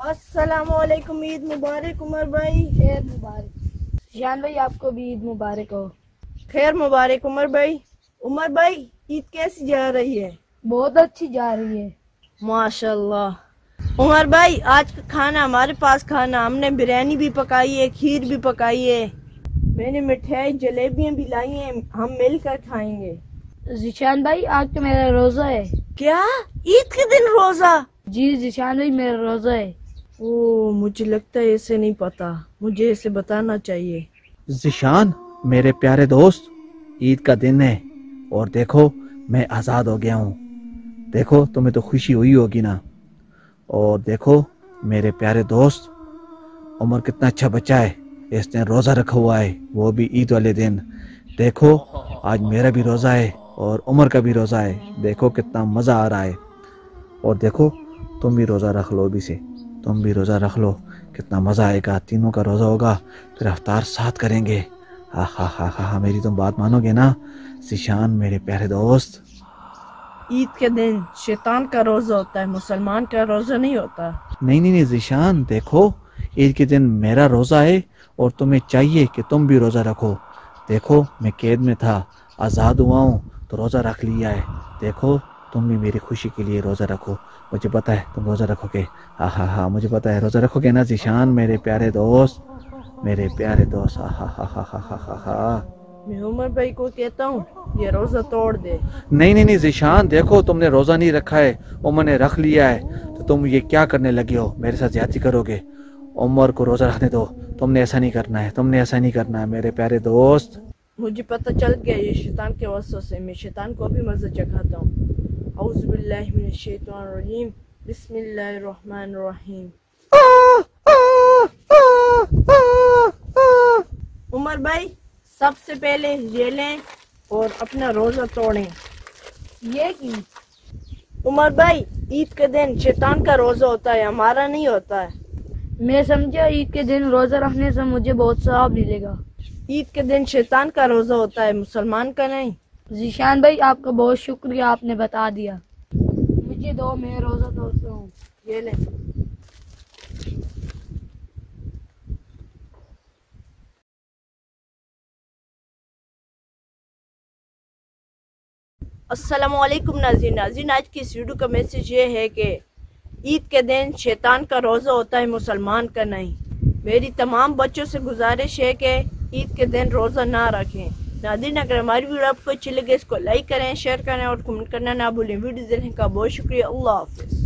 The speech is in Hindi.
अस्सलामुअलैकुम, ईद मुबारक उमर भाई। ईद मुबारक शान भाई, आपको भी ईद मुबारक हो। खैर मुबारक उमर भाई। उमर भाई, ईद कैसी जा रही है? बहुत अच्छी जा रही है माशाल्लाह। उमर भाई, आज का खाना हमारे पास खाना, हमने बिरयानी भी पकाई है, खीर भी पकाई है, मैंने मिठाई जलेबियां भी लाई हैं, हम मिलकर खाएंगे। जिशान भाई, आज तो मेरा रोजा है। क्या? ईद के दिन रोजा? जी जिशान भाई, मेरा रोजा है। ओ, मुझे लगता है इसे नहीं पता, मुझे इसे बताना चाहिए। जिशान, मेरे प्यारे दोस्त, ईद का दिन है और देखो मैं आज़ाद हो गया हूँ। देखो तुम्हें तो खुशी हुई होगी ना। और देखो मेरे प्यारे दोस्त, उमर कितना अच्छा बच्चा है, इसने रोज़ा रखा हुआ है, वो भी ईद वाले दिन। देखो आज मेरा भी रोज़ा है और उमर का भी रोज़ा है। देखो कितना मज़ा आ रहा है। और देखो तुम भी रोज़ा रख लो, अभी से तुम भी रोज़ा रख लो, कितना मज़ा आएगा। तीनों का रोज़ा होगा, फिर अफ्तार साथ करेंगे। हा हा हा हा, मेरी तुम बात मानोगे ना जिशान मेरे प्यारे दोस्त? ईद के दिन शैतान का रोजा होता है, मुसलमान का रोजा नहीं होता। नहीं नहीं नहीं जिशान, देखो ईद के दिन मेरा रोज़ा है और तुम्हें चाहिए कि तुम भी रोज़ा रखो। देखो मैं कैद में था, आज़ाद हुआ हूँ तो रोज़ा रख लिया है। देखो तुम भी मेरी खुशी के लिए रोज़ा रखो, मुझे पता है तुम रोज़ा रखोगे। हाँ हाँ हाँ, मुझे पता है रोज़ा रखोगे ना जिशान मेरे प्यारे दोस्त, मेरे प्यारे दोस्त। हाँ हाँ हाँ हाँ हाँ हाँ हाँ। मैं उमर भाई को कहता हूँ ये रोजा तोड़ दे। नहीं नहीं नहीं जिशान, देखो तुमने रोज़ा नहीं रखा है, उमर ने रख लिया है, तो तुम ये क्या करने लगे हो? मेरे साथ ज्यादती करोगे? उमर को रोज़ा रखने दो, तुमने ऐसा नहीं करना है, तुमने ऐसा नहीं करना है मेरे प्यारे दोस्त। मुझे पता चल गया ये शैतान के वसवसे से, मैं शैतान को भी मज़ा चखाता हूँ। औज़ु बिल्लाहि मिनश शैतानिर रजीम, बिस्मिल्लाहिर रहमानिर रहीम। उमर भाई, सबसे पहले ये लें और अपना रोजा तोड़ें। ये की उमर भाई, ईद के दिन शैतान का रोजा होता है, हमारा नहीं होता है। मैं समझा ईद के दिन रोजा रखने से मुझे बहुत सवाब मिलेगा। ईद के दिन शैतान का रोजा होता है, मुसलमान का नहीं। जिशान भाई, आपका बहुत शुक्रिया, आपने बता दिया। मुझे दो, मैं रोजा तोड़ता हूँ। ये लें। अस्सलामुअलैकुम नाज़रीन। आज की इस वीडियो का मैसेज ये है कि ईद के दिन शैतान का रोज़ा होता है, मुसलमान का नहीं। मेरी तमाम बच्चों से गुजारिश है कि ईद के दिन रोज़ा ना रखें। नाज़रीन, अगर हमारी वीडियो आपको अच्छी लगे इसको लाइक करें, शेयर करें और कमेंट करना ना भूलें। वीडियो देखने का बहुत शुक्रिया। अल्लाह हाफ़िज़।